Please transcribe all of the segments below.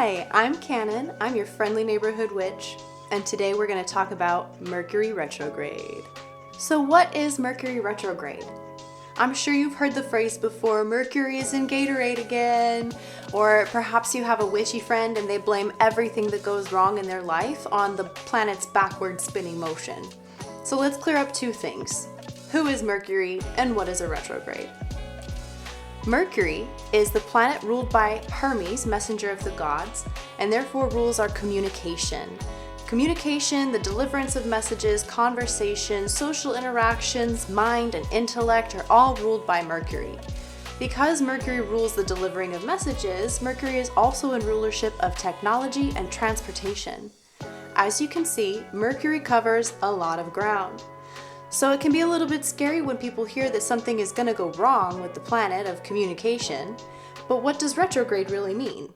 Hi, I'm Cannon. I'm your friendly neighborhood witch, and today we're going to talk about Mercury Retrograde. So what is Mercury Retrograde? I'm sure you've heard the phrase before, Mercury is in Gatorade again, or perhaps you have a witchy friend and they blame everything that goes wrong in their life on the planet's backward spinning motion. So let's clear up two things. Who is Mercury and what is a retrograde? Mercury is the planet ruled by Hermes, messenger of the gods, and therefore rules our communication. Communication, the deliverance of messages, conversation, social interactions, mind, and intellect are all ruled by Mercury. Because Mercury rules the delivering of messages, Mercury is also in rulership of technology and transportation. As you can see, Mercury covers a lot of ground. So it can be a little bit scary when people hear that something is going to go wrong with the planet of communication. But what does retrograde really mean?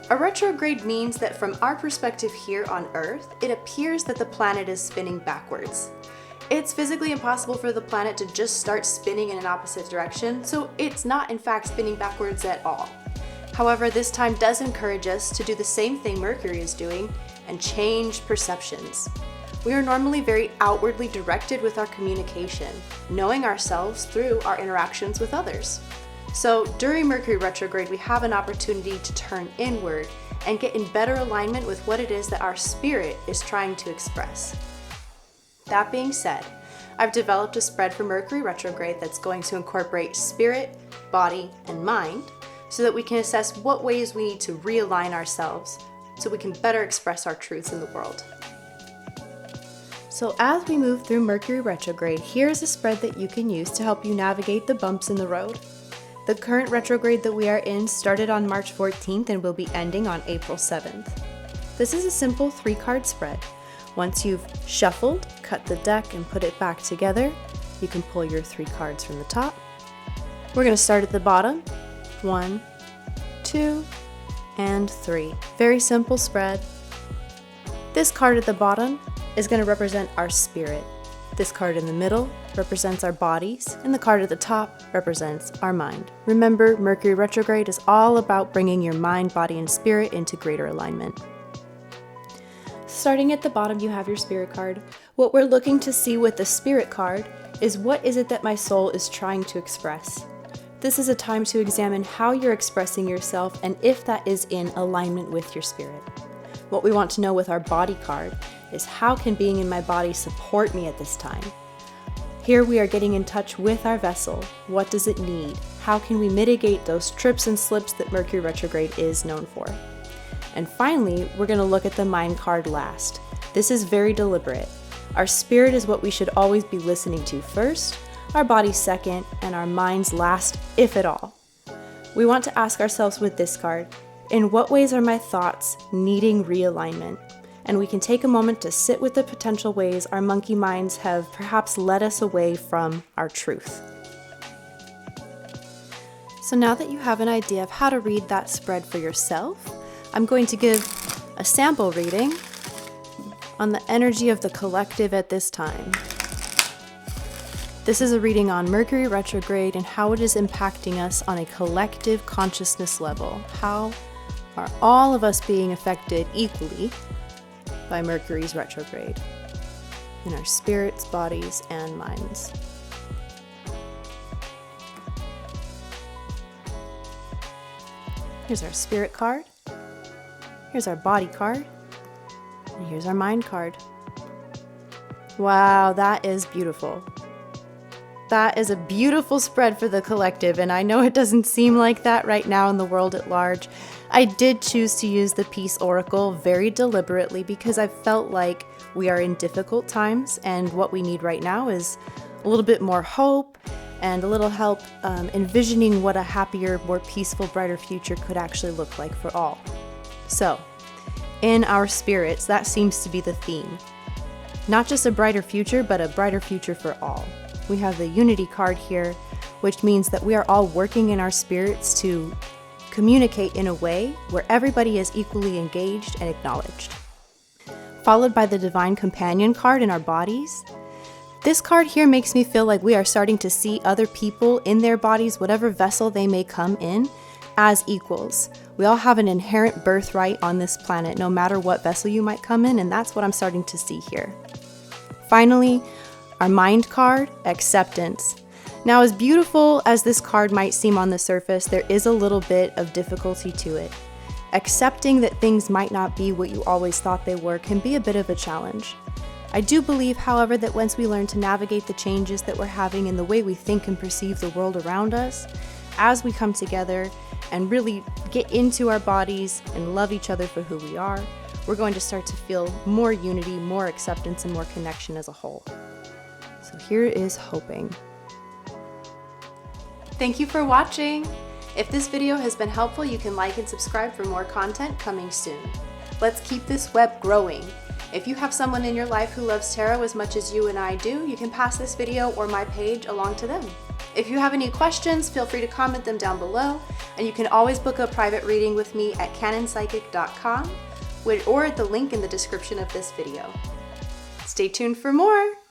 A retrograde means that from our perspective here on Earth, it appears that the planet is spinning backwards. It's physically impossible for the planet to just start spinning in an opposite direction, so it's not in fact spinning backwards at all. However, this time does encourage us to do the same thing Mercury is doing and change perceptions. We are normally very outwardly directed with our communication, knowing ourselves through our interactions with others. So during Mercury retrograde, we have an opportunity to turn inward and get in better alignment with what it is that our spirit is trying to express. That being said, I've developed a spread for Mercury retrograde that's going to incorporate spirit, body, and mind so that we can assess what ways we need to realign ourselves so we can better express our truths in the world. So as we move through Mercury retrograde, here's a spread that you can use to help you navigate the bumps in the road. The current retrograde that we are in started on March 14th and will be ending on April 7th. This is a simple 3-card spread. Once you've shuffled, cut the deck, and put it back together, you can pull your 3 cards from the top. We're going to start at the bottom. 1, 2, and 3. Very simple spread. This card at the bottom is going to represent our spirit. This card in the middle represents our bodies, and the card at the top represents our mind. Remember, Mercury retrograde is all about bringing your mind, body, and spirit into greater alignment. Starting at the bottom, you have your spirit card. What we're looking to see with the spirit card is what is it that my soul is trying to express. This is a time to examine how you're expressing yourself and if that is in alignment with your spirit. What we want to know with our body card is how can being in my body support me at this time? Here we are getting in touch with our vessel. What does it need? How can we mitigate those trips and slips that Mercury retrograde is known for? And finally, we're going to look at the mind card last. This is very deliberate. Our spirit is what we should always be listening to first, our body second, and our minds last, if at all. We want to ask ourselves with this card, in what ways are my thoughts needing realignment? And we can take a moment to sit with the potential ways our monkey minds have perhaps led us away from our truth. So now that you have an idea of how to read that spread for yourself, I'm going to give a sample reading on the energy of the collective at this time. This is a reading on Mercury retrograde and how it is impacting us on a collective consciousness level. How are all of us being affected equally by Mercury's retrograde in our spirits, bodies, and minds? Here's our spirit card. Here's our body card. And here's our mind card. Wow, that is beautiful. That is a beautiful spread for the collective, and I know it doesn't seem like that right now in the world at large. I did choose to use the Peace Oracle very deliberately because I felt like we are in difficult times, and what we need right now is a little bit more hope and a little help envisioning what a happier, more peaceful, brighter future could actually look like for all. So, in our spirits, that seems to be the theme. Not just a brighter future, but a brighter future for all. We have the Unity card here, which means that we are all working in our spirits to communicate in a way where everybody is equally engaged and acknowledged. Followed by the Divine Companion card in our bodies. This card here makes me feel like we are starting to see other people in their bodies, whatever vessel they may come in, as equals. We all have an inherent birthright on this planet, no matter what vessel you might come in, and that's what I'm starting to see here. Finally, our mind card, acceptance. Now, as beautiful as this card might seem on the surface, there is a little bit of difficulty to it. Accepting that things might not be what you always thought they were can be a bit of a challenge. I do believe, however, that once we learn to navigate the changes that we're having in the way we think and perceive the world around us, as we come together and really get into our bodies and love each other for who we are, we're going to start to feel more unity, more acceptance, and more connection as a whole. So here is hoping. Thank you for watching. If this video has been helpful, you can like and subscribe for more content coming soon. Let's keep this web growing. If you have someone in your life who loves tarot as much as you and I do, you can pass this video or my page along to them. If you have any questions, feel free to comment them down below, and you can always book a private reading with me at canonpsychic.com or at the link in the description of this video. Stay tuned for more!